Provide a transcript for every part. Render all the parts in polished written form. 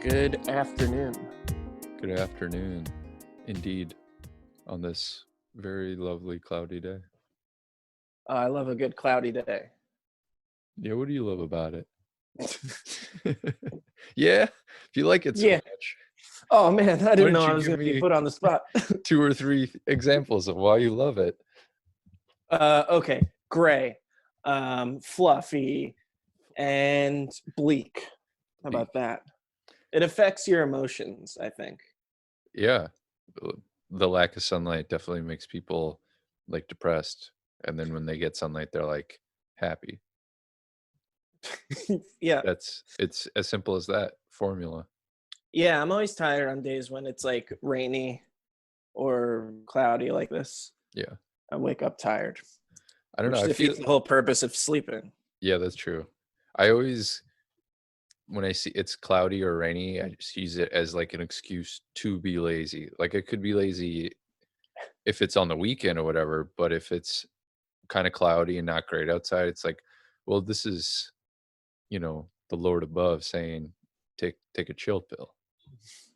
Good afternoon. Good afternoon, indeed, on this very lovely cloudy day. I love a good cloudy day. Yeah, what do you love about it? Yeah, if you like it so Yeah. much, Oh man, I why didn't know don't I you was give going to be me put on the spot. 2 or 3 examples of why you love it? Okay, gray, fluffy, and bleak. How about that? It affects your emotions, I think. Yeah, the lack of sunlight definitely makes people like depressed, and then when they get sunlight, they're like happy. Yeah. It's as simple as that formula. Yeah, I'm always tired on days when it's like rainy or cloudy like this. Yeah, I wake up tired, I don't know. which I feel defeats the whole purpose of sleeping. yeah, that's true. I always when I see it's cloudy or rainy, I just use it as like an excuse to be lazy. Like I could be lazy if it's on the weekend or whatever, but if it's kind of cloudy and not great outside, it's like, well, this is, the Lord above saying take a chill pill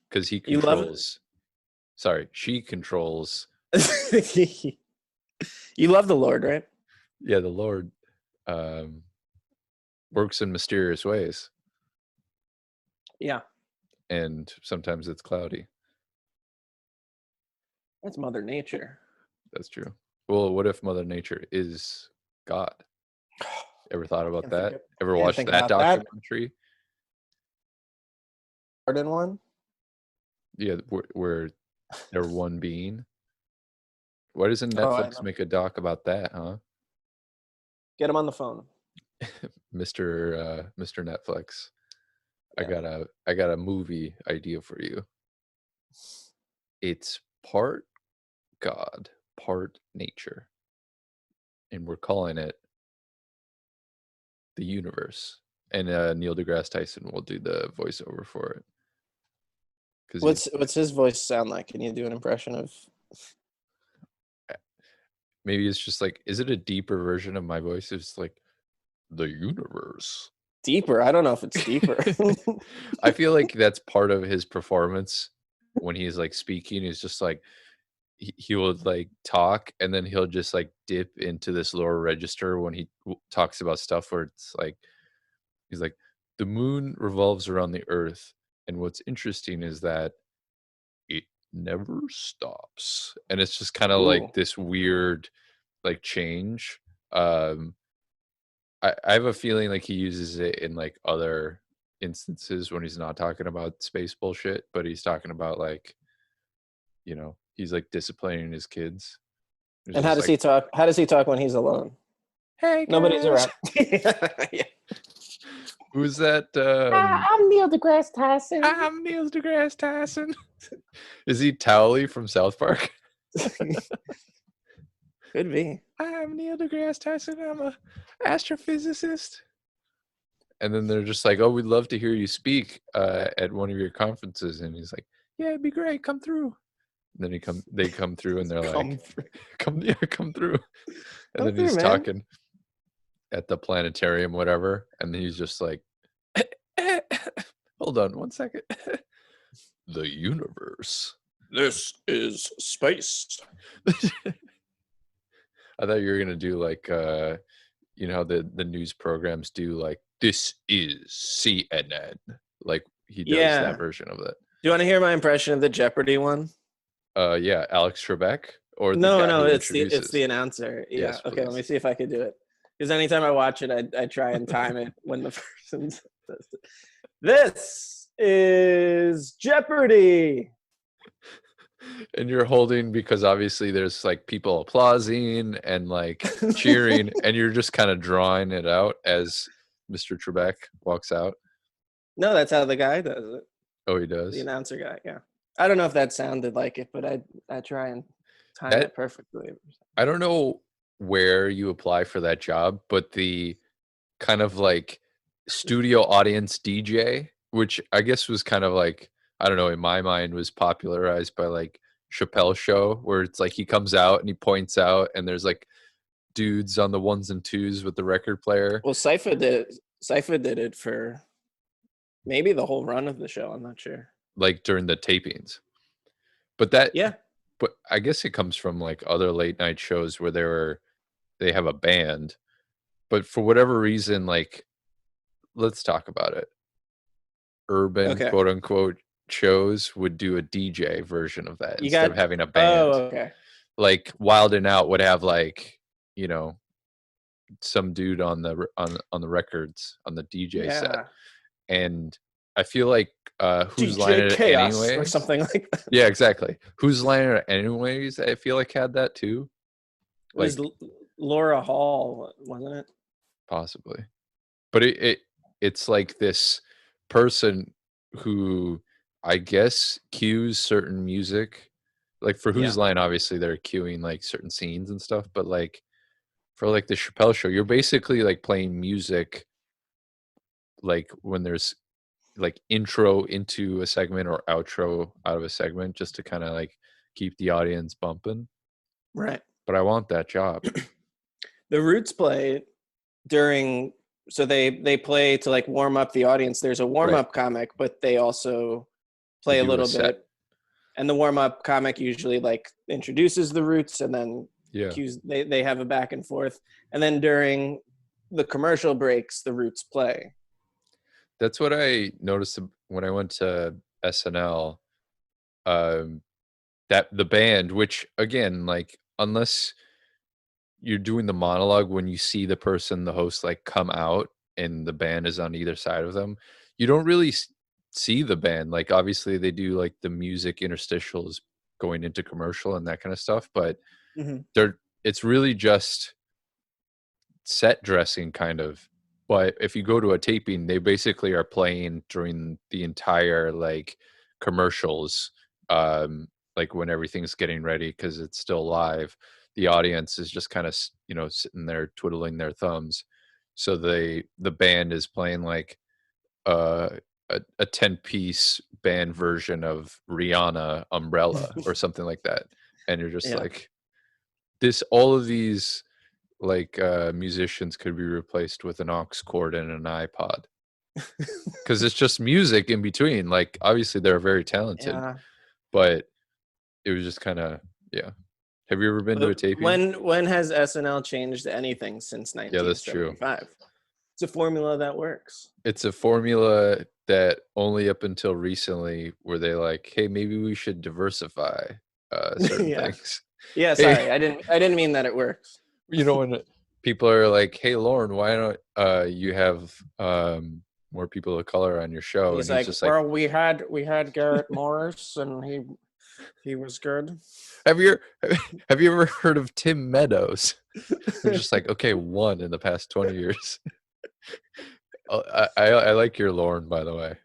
because he You love controls. Sorry, she controls. it? You love the Lord, right? Yeah, the Lord um, works in mysterious ways, Yeah, and sometimes it's cloudy. that's Mother Nature. That's true. Well, what if Mother Nature is God? Ever thought about that? Ever Can't watched think that about that. documentary? Garden one? Yeah, where they're one being. Why doesn't Oh, I Netflix know. make a doc about that, huh? Get him on the phone. Mr. Netflix. Yeah. I got a movie idea for you. It's part God, part nature. And we're calling it The Universe. And Neil deGrasse Tyson will do the voiceover for it. Because What's his voice sound like? Can you do an impression of? maybe it's just like, is it a deeper version of my voice? It's like the universe. Deeper? I don't know if it's deeper. I feel like that's part of his performance when he's like speaking. Is just like he will like talk, and then he'll just like dip into this lower register when he talks about stuff where it's like he's like the moon revolves around the earth, and what's interesting is that it never stops, and it's just kind of Ooh. like this weird like change. I have a feeling like he uses it in like other instances when he's not talking about space bullshit, but he's talking about like, he's like disciplining his kids. It's And how just does like, he talk? How does he talk when he's alone? hey Nobody's guys, around. Yeah. who's that? I'm Neil deGrasse Tyson. I'm Neil deGrasse Tyson. Is he Towley from South Park? Could be. I'm Neil deGrasse Tyson. I'm a astrophysicist. And then they're just like, oh, we'd love to hear you speak at one of your conferences. And he's like, yeah, it'd be great. Come through. And then they come through and they're like, come through. And Come then through, he's man. talking at the planetarium, whatever. And then he's just like, hold on 1 second. The universe. This is space. I thought you were going to do like, how the news programs do like, this is CNN. Like he does that version of it. Do you want to hear my impression of the Jeopardy one? Yeah, Alex Trebek or the No, guy who it's introduces. the announcer. Yeah. Yes, Okay, let please. me see if I could do it. Because anytime I watch it, I try and time it when the person says it. This is Jeopardy. And you're holding because obviously there's like people applauding and like cheering, and you're just kind of drawing it out as Mr. Trebek walks out. No, that's how the guy does it. Oh, he does? The announcer guy, yeah. I don't know if that sounded like it, but I try and time it perfectly. I don't know where you apply for that job, but the kind of like studio audience DJ, which I guess was kind of like, I don't know, in my mind was popularized by like Chappelle's show, where it's like he comes out and he points out and there's like dudes on the ones and twos with the record player. Well, Cypher did it for Maybe the whole run of the show. I'm not sure. like during the tapings. But that, Yeah. but I guess it comes from like other late night shows where they have a band, but for whatever reason, like, let's talk about it. Urban Okay. quote unquote shows would do a DJ version of that You instead of got. having a Oh, band. okay. Like Wild and Out would have like, you know, some dude on the records on the DJ set. Yeah. And I feel like Who's Line DJ It Chaos or Anyways? something like that. Yeah, exactly. Who's Line It Anyways? I feel like had that too. It was Like Laura Hall, wasn't it? possibly. But it's like this person who I guess cues certain music. Like for Yeah. Who's Line, obviously they're cueing like certain scenes and stuff, but like for like the Chappelle show, you're basically like playing music like when there's like intro into a segment or outro out of a segment just to kind of like keep the audience bumping. Right. But I want that job. The Roots play during, so they play to like warm up the audience. There's a warm up comic, but they also They play a do little set. bit. And the warm up comic usually like introduces the Roots and then Yeah. cues, they have a back and forth. And then during the commercial breaks, the Roots play. That's what I noticed when I went to SNL. That the band, which again, like unless you're doing the monologue, when you see the person, the host, like come out and the band is on either side of them, you don't really see the band. Like obviously they do like the music interstitials going into commercial and that kind of stuff, but it's really just set dressing kind of. But if you go to a taping, they basically are playing during the entire like commercials, like when everything's getting ready because it's still live. The audience is just kind of sitting there twiddling their thumbs. So the band is playing like uh, a 10-piece band version of Rihanna Umbrella or something like that, and you're just like, this all of these like musicians could be replaced with an aux cord and an iPod because it's just music in between. Like obviously they're very talented, but it was just kind of Have you ever been to a taping? When has SNL changed anything since 1975? Yeah, that's true. It's a formula that works. It's a formula that only up until recently were they like, hey, maybe we should diversify certain things. Yeah, sorry, I didn't mean that it works. You know, when people are like, hey, Lauren, why don't you have more people of color on your show? He's and like, just well, we had Garrett Morris, and he was good. Have you ever heard of Tim Meadows? I'm just like, okay, one in the past 20 years. I like your Lauren, by the way.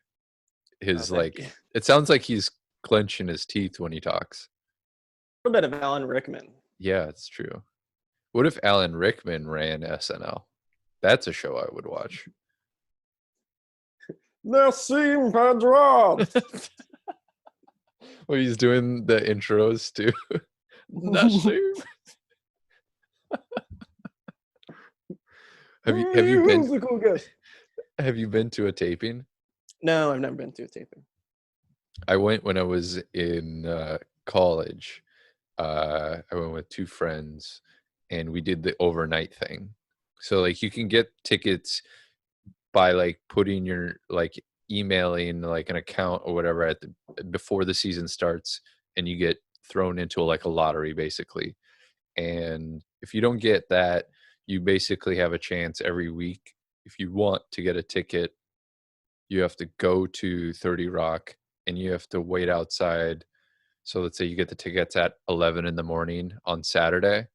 His it sounds like he's clenching his teeth when he talks. A little bit of Alan Rickman. Yeah, it's true. What if Alan Rickman ran SNL? That's a show I would watch. Nassim Pedrad. Well, he's doing the intros too. Nassim. Have you been to a taping? No, I've never been to a taping. I went when I was in college. I went with two friends and we did the overnight thing. So like you can get tickets by like putting your like emailing like an account or whatever before the season starts, and you get thrown into like a lottery basically. And if you don't get that, you basically have a chance every week. If you want to get a ticket, you have to go to 30 Rock and you have to wait outside. So let's say you get the tickets at 11 in the morning on Saturday,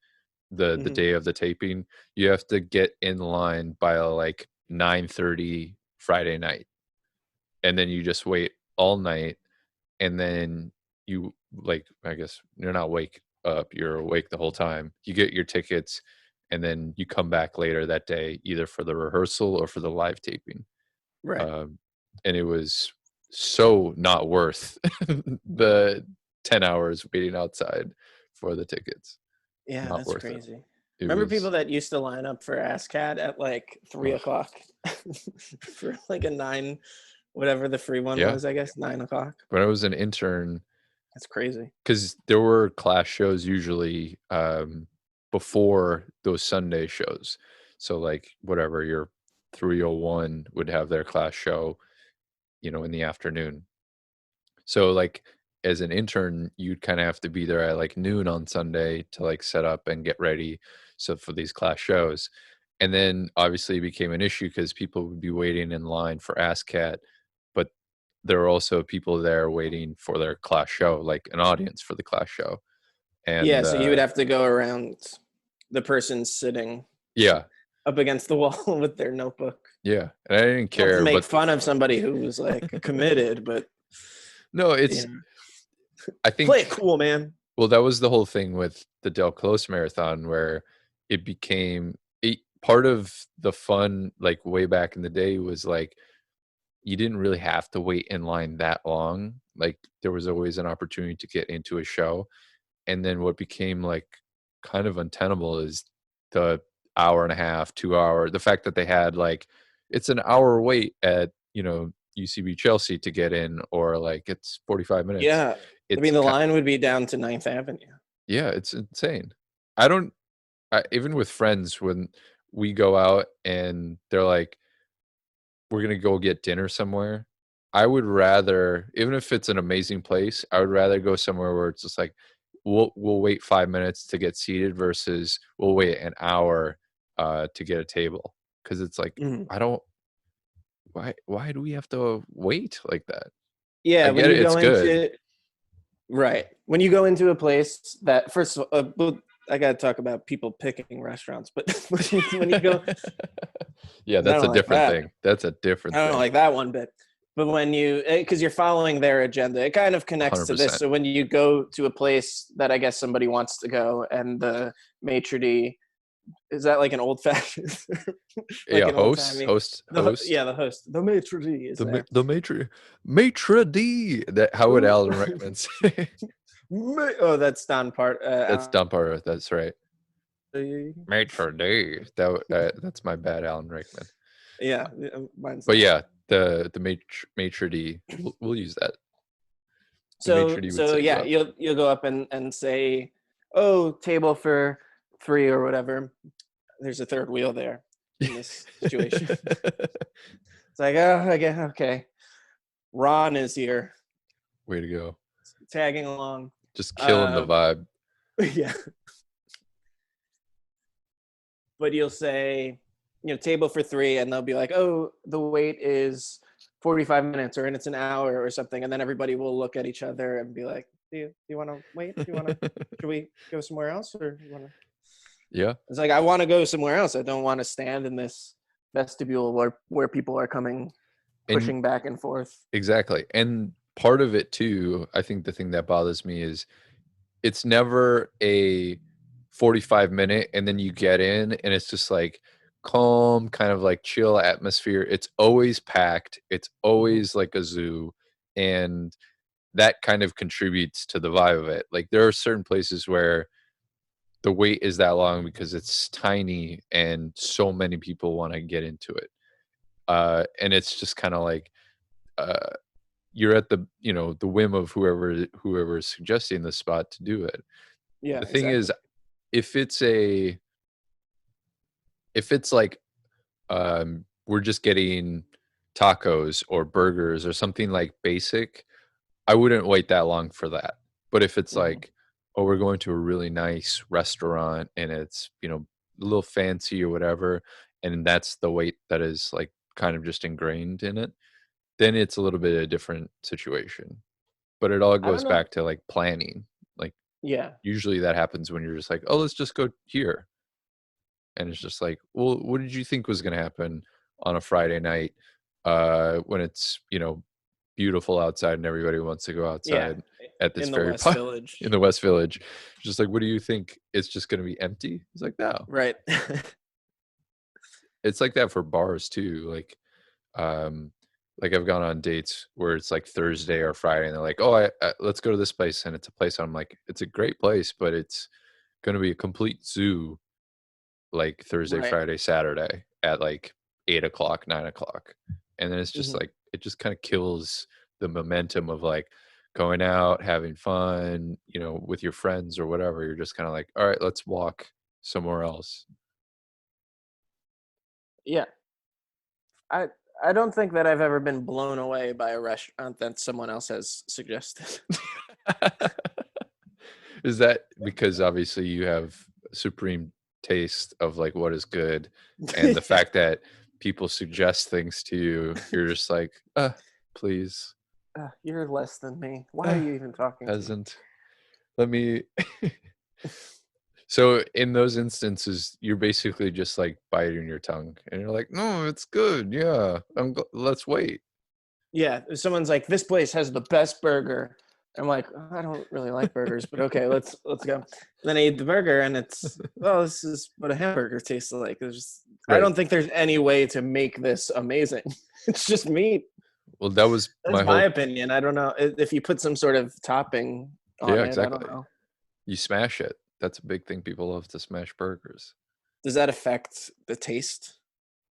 the day of the taping. You have to get in line by like 9:30 Friday night. And then you just wait all night. And then you like, I guess you're not wake up, you're awake the whole time. You get your tickets and then you come back later that day, either for the rehearsal or for the live taping. Right. And it was so not worth the 10 hours waiting outside for the tickets. Yeah, not that's worth crazy. It Remember was, people that used to line up for ASCAD at like 3 o'clock for like a 9 whatever the free one Yeah. was, I guess 9 o'clock. When I was an intern, That's crazy. because there were class shows usually before those Sunday shows. So like whatever your 301 would have their class show, in the afternoon. So like as an intern, you'd kind of have to be there at like noon on Sunday to like set up and get ready. So for these class shows. And then obviously it became an issue because people would be waiting in line for ASCAT, but there were also people there waiting for their class show, like an audience for the class show. Yeah, And so you would have to go around the person sitting yeah, up against the wall with their notebook. yeah. And I didn't Not to care, make but fun of somebody who was like committed, but no, you know, I play it think, cool, man. well, that was the whole thing with the Del Close Marathon where it became part of the fun, like way back in the day was like, you didn't really have to wait in line that long. Like there was always an opportunity to get into a show. And then what became like kind of untenable is the hour and a half, 2 hour, the fact that they had like, it's an hour wait at, UCB Chelsea to get in, or like it's 45 minutes. Yeah. I It's mean, the line would be down to 9th Avenue. Yeah, it's insane. Even with friends, when we go out and they're like, we're gonna go get dinner somewhere, I would rather, even if it's an amazing place, I would rather go somewhere where it's just like, we'll wait 5 minutes to get seated versus we'll wait an hour to get a table. Because it's like, Mhm. I don't, why do we have to wait like that? Yeah, I when get you it, it's go good. into right. When you go into a place that first of all, well, I got to talk about people picking restaurants, but when you go, Yeah, 'cause I that's a don't like different that. thing. That's a different I don't thing. like that one bit. But when you, because you're following their agenda, it kind of connects to this. 100%. So when you go to a place that I guess somebody wants to go, and the maitre d', is that like an old fashioned, like Yeah, an old host, timey? host, host. Yeah, the host, the maitre d' is there. The maitre d. That how would Alan Rickman say? Oh, that's Don Part. That's Dumper. That's right. Maitre d. That's my bad, Alan Rickman. Yeah, mine's But not. yeah, the maitre d. We'll use that. The maitre d would So say yeah, well. you'll go up and say, oh, table for 3 or whatever. There's a third wheel there in this situation. It's like, oh, I guess, okay. Ron is here, Way to go. tagging along. Just killing the vibe. Yeah. But you'll say, table for 3, and they'll be like, oh, the wait is 45 minutes, and it's an hour or something. And then everybody will look at each other and be like, do you want to wait? Should we go somewhere else? Or you want to? Yeah. It's like, I want to go somewhere else. I don't want to stand in this vestibule where people are coming, pushing back and forth. Exactly. And part of it too, I think the thing that bothers me is it's never a 45-minute and then you get in and it's just like calm, kind of like chill atmosphere. It's always packed. It's always like a zoo. And that kind of contributes to the vibe of it. Like there are certain places where the wait is that long because it's tiny and so many people want to get into it. And it's just kind of like, uh, you're at the the whim of whoever is suggesting the spot to do it. Yeah, The thing exactly. is, if it's like we're just getting tacos or burgers or something like basic, I wouldn't wait that long for that. But if it's Mhm. like, oh, we're going to a really nice restaurant and it's a little fancy or whatever, and that's the wait that is like kind of just ingrained in it, then it's a little bit of a different situation. But it all I don't goes know. back to like planning. Like Yeah. usually that happens when you're just like, oh, let's just go here. And it's just like, well, what did you think was going to happen on a Friday night when it's, beautiful outside and everybody wants to go Yeah. outside at this In the very West in Village. the West Village? Just like, what do you think? It's just going to be empty? It's like, no. Right. It's like that for bars too. Um, like I've gone on dates where it's like Thursday or Friday, and they're like, "Oh, let's go to this place," and it's a place I'm like, "It's a great place, but it's going to be a complete zoo." Like Thursday, Right. Friday, Saturday at like 8 o'clock, 9 o'clock, and then it's just Mhm. like it just kind of kills the momentum of like going out, having fun, you know, with your friends or whatever. You're just kind of like, all right, let's walk somewhere else. Yeah. I I don't think that I've ever been blown away by a restaurant that someone else has suggested. Is that because obviously you have supreme taste of like what is good, and the fact that people suggest things to you, you're just like, please, You're less than me. Why are uh, you even talking to me? peasant. Let me. So in those instances, you're basically just like biting your tongue, and you're like, no, it's good. Yeah, let's wait. Yeah, if someone's like, "This place has the best burger." I'm like, "Oh, I don't really like burgers, but okay, let's go." And then I eat the burger, and it's, well, this is what a hamburger tastes like. I Right. don't think there's any way to make this amazing. It's just meat. Well, that was That's my my whole. opinion. I don't know if you put some sort of topping on Yeah, it. I don't exactly. know. You smash it. That's a big thing. People love to smash burgers. Does that affect the taste?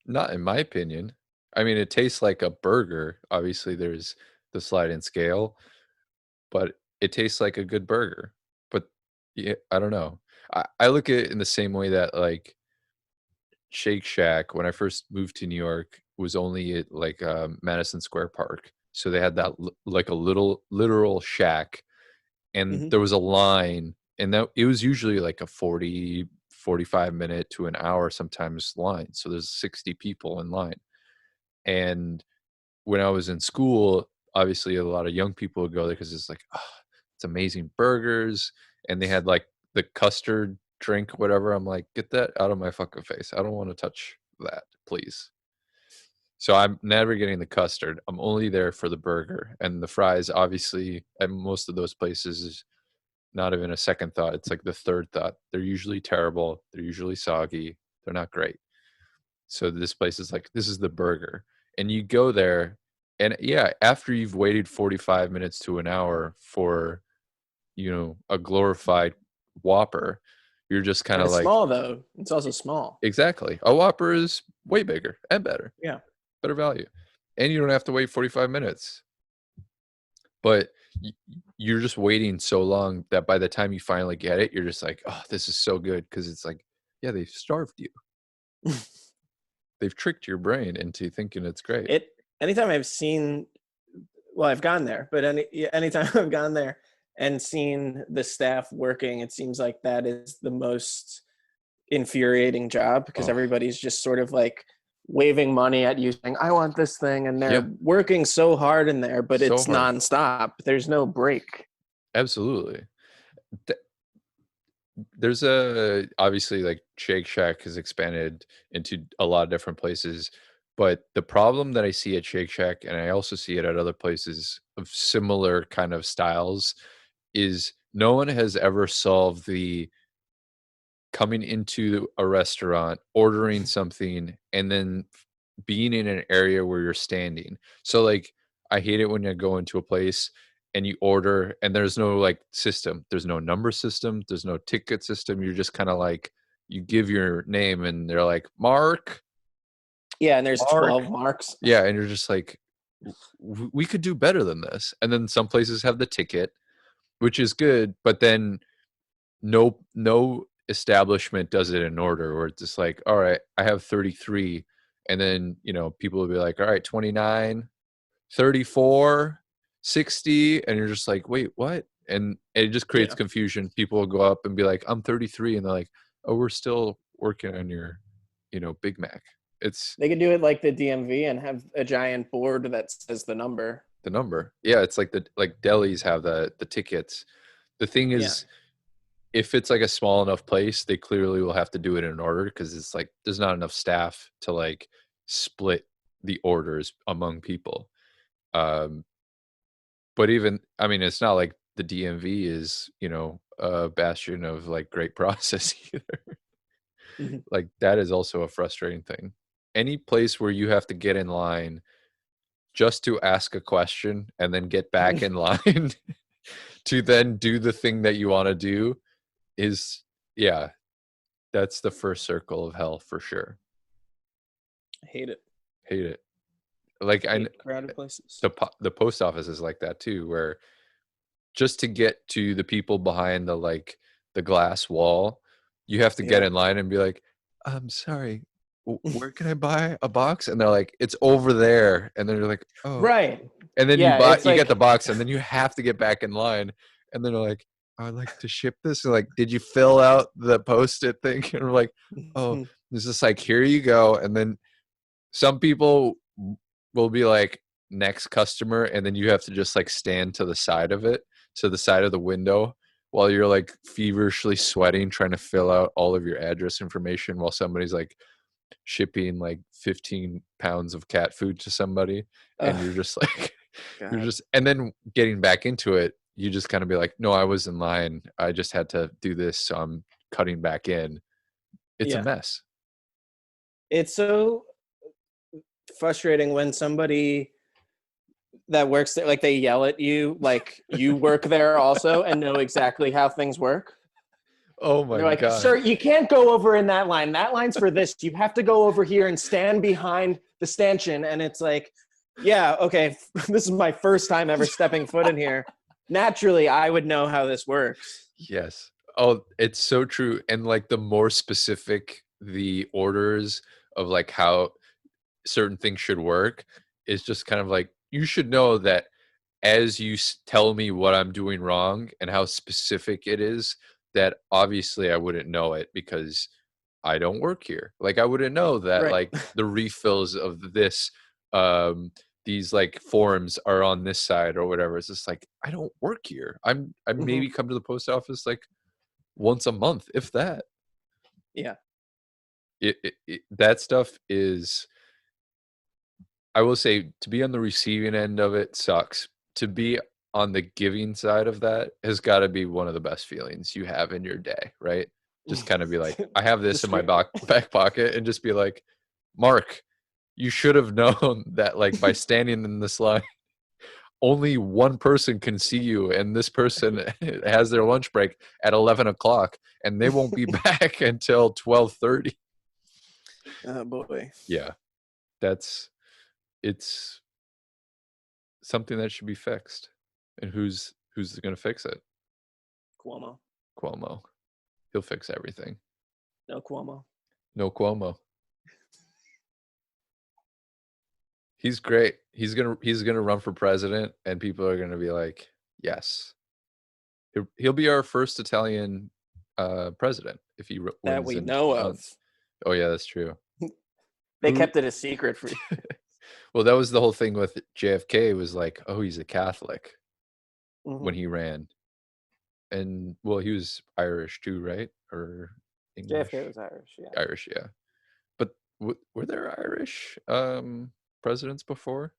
Not in my opinion. I mean, it tastes like a burger. Obviously, there's the sliding scale, but it tastes like a good burger. But yeah, I don't know. I look at it in the same way that like Shake Shack, when I first moved to New York, was only at like Madison Square Park. So they had that like a little literal shack, and Hmm. there was a line, and that it was usually like a 45 minute to an hour sometimes line. So there's 60 people in line. And when I was in school, obviously a lot of young people would go there because it's like, oh, it's amazing burgers. And they had like the custard drink, whatever. I'm like, get that out of my fucking face. I don't want to touch that, please. So I'm never getting the custard. I'm only there for the burger. And the fries, obviously, at most of those places is not even a second thought. It's like the third thought. They're usually terrible. They're usually soggy. They're not great. So this place is like, this is the burger. And you go there, and yeah, after you've waited 45 minutes to an hour for, you know, a glorified Whopper, you're just kind And of it's like, small though. It's also small. exactly. A Whopper is way bigger and better, Yeah. better value. And you don't have to wait 45 minutes. But you're just waiting so long that by the time you finally get it, you're just like, oh, this is so good. Cause it's like, yeah, they've starved you. They've tricked your brain into thinking it's great. It anytime I've seen, well, I've gone there, but anytime I've gone there and seen the staff working, it seems like that is the most infuriating job because Oh, everybody's just sort of like waving money at you saying, "I want this thing," and yeah, they're working so hard in there, but so it's hard. nonstop. There's no break. Absolutely. Th- There's a obviously like Shake Shack has expanded into a lot of different places, but the problem that I see at Shake Shack, and I also see it at other places of similar kind of styles, is no one has ever solved the coming into a restaurant, ordering something, and then being in an area where you're standing. So like I hate it when you go into a place and you order and there's no like system. There's no number system, there's no ticket system. You're just kind of like you give your name and they're like, "Mark, Yeah, and there's Mark." 12 marks. Yeah, and you're just like, We could do better than this." And then some places have the ticket, which is good, but then no establishment does it in order where it's just like, all right, I have 33, and then you know people will be like, all right, 29, 34, 60, and you're just like, wait, what? And it just creates Yeah. confusion. People will go up and be like, I'm 33, and they're like, oh, we're still working on your, you know, Big Mac. It's They could do it like the DMV and have a giant board that says the number. the number. Yeah, it's like the like delis have the tickets. The thing Yeah. is, if it's like a small enough place, they clearly will have to do it in order because it's like there's not enough staff to like split the orders among people. Um, but even, I mean, it's not like the DMV is, you know, a bastion of like great process either. Mhm. Like that is also a frustrating thing. Any place where you have to get in line just to ask a question and then get back in line to then do the thing that you want to do is, yeah, that's the first circle of hell for sure. I hate it. Hate it. Like Hate crowded places. the post office is like that too, where just to get to the people behind the glass wall, you have to get Yeah. in line and be like, "I'm sorry, where can I buy a box?" And they're like, "It's over there." And then you're like, "Oh." Right. And then Yeah, it's you get the like box, and then you have to get back in line. And then they're like, "I would like to ship this." And like, "Did you fill out the Post-it thing?" And we're like, "Oh." It's just like, "Here you go." And then some people will be like, "Next customer," and then you have to just like stand to the side of it, to the side of the window, while you're like feverishly sweating trying to fill out all of your address information while somebody's like shipping like 15 pounds of cat food to somebody. And you're just like you're God. just, and then getting back into it, you just kind of be like, "No, I was in line, I just had to do this, so I'm cutting back in." It's a Yeah. mess. It's so frustrating when somebody that works there, like they yell at you, like you work there also and know exactly how things work. Oh And my they're like, god. "Sir, you can't go over in that line. That line's for this. You have to go over here and stand behind the stanchion." And it's like, yeah, okay, this is my first time ever stepping foot in here. Naturally, I would know how this works. Yes. Oh, it's so true. And like the more specific the orders of like how certain things should work, is just kind of like, you should know that as you tell me what I'm doing wrong and how specific it is, that obviously I wouldn't know it because I don't work here. Like I wouldn't know that Right. like the refills of this um these like forms are on this side or whatever. It's just like, I don't work here. I Hmm. maybe come to the post office like once a month, if that. Yeah. That stuff is, I will say, to be on the receiving end of it sucks. To be on the giving side of that has got to be one of the best feelings you have in your day, right? Just kind of be like, I have this in Just my back pocket, and just be like, "Mark, you should have known that like by standing in this line, only one person can see you, and this person has their lunch break at 11 o'clock, and they won't be back until 12:30." oh boy. Yeah, that's it's something that should be fixed. And who's gonna fix it? Cuomo. Cuomo. He'll fix everything. No Cuomo. No Cuomo. He's great. He's gonna run for president, and people are gonna be like, "Yes." He'll be our first Italian president if he That wins we in. know of. Oh yeah, that's true. They Who? kept it a secret for Well, that was the whole thing with JFK. Was like, oh, he's a Catholic when hmm he ran, and well, he was Irish too, right? Or JFK English? was Irish, yeah. Irish, yeah. But were there Irish presidents before?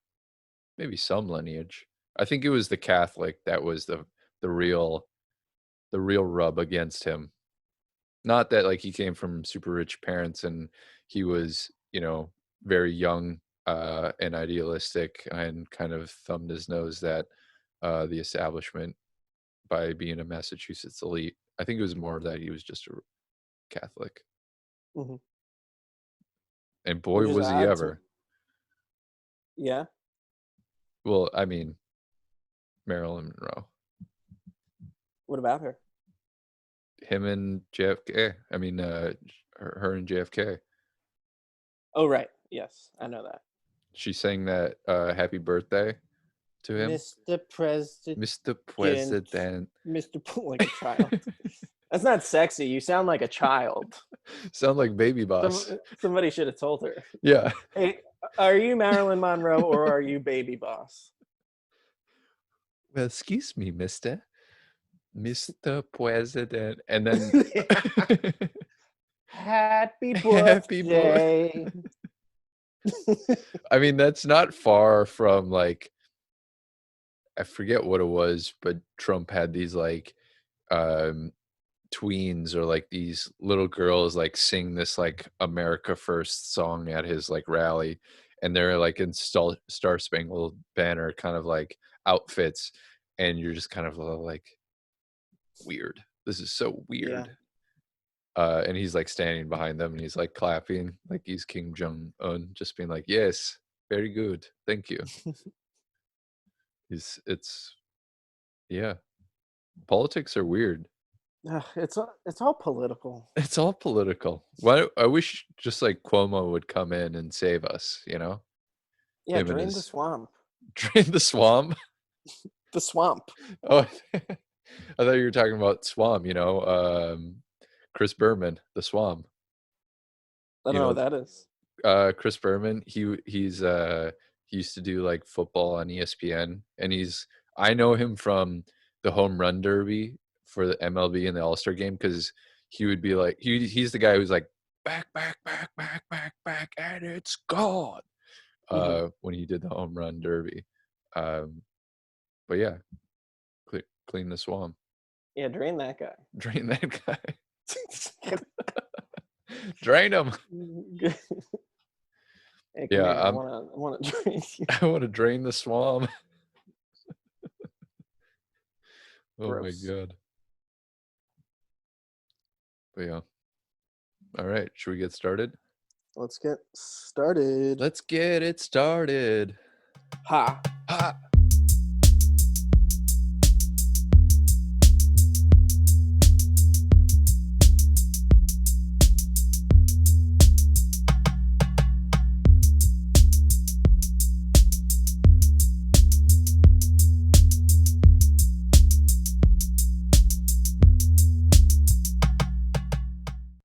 Maybe some lineage. I think it was the Catholic that was the real the real rub against him. Not that like he came from super rich parents and he was, very young and idealistic and kind of thumbed his nose at the establishment by being a Massachusetts elite. I think it was more that he was just a Catholic. Hmm. And boy Which is was he odd to ever. yeah. Well, I mean, Marilyn Monroe. What about her? Him and JFK. I mean, her and JFK. Oh right. Yes, I know that. She sang that happy birthday to him. Mr. President, Mr. President. Like a child. That's not sexy. You sound like a child. Sound like Baby Boss. Somebody should have told her. Yeah. Hey, are you Marilyn Monroe or are you Baby Boss? Well, excuse me, Mr. President. And then Happy happy boy. birthday. I mean, that's not far from like, I forget what it was, but Trump had these like um tweens or like these little girls like sing this like America First song at his like rally, and they're like in Star Spangled Banner kind of like outfits, and you're just kind of like, weird. This is so Yeah. weird. And he's like standing behind them and he's like clapping like he's Kim Jong Un, just being like, yes, Very good. Thank you. It's yeah. Politics are weird. Ugh, it's all political. It's all political. Why I wish just like Cuomo would come in and save us, you know? Yeah, Him and drain the his swamp. drain the swamp. The swamp. Oh, I thought you were talking about Swam, Chris Berman, the Swam. I don't You know know, what that is. Chris Berman, he used to do like football on ESPN, and I know him from the home run derby for the MLB and the All-Star game, because he would be like he's the guy who's like back, back, back, back, back, back, and it's gone. Hmm. When he did the home run derby. Um, but yeah, clean the swamp. Yeah, drain that guy. Drain that guy. Drain him. Hey, come Yeah, here. I wanna drain you. I want to drain the swamp. Oh my Gross. god. But yeah. All right, should we get started? Let's get started. Let's get it started. Ha. Ha.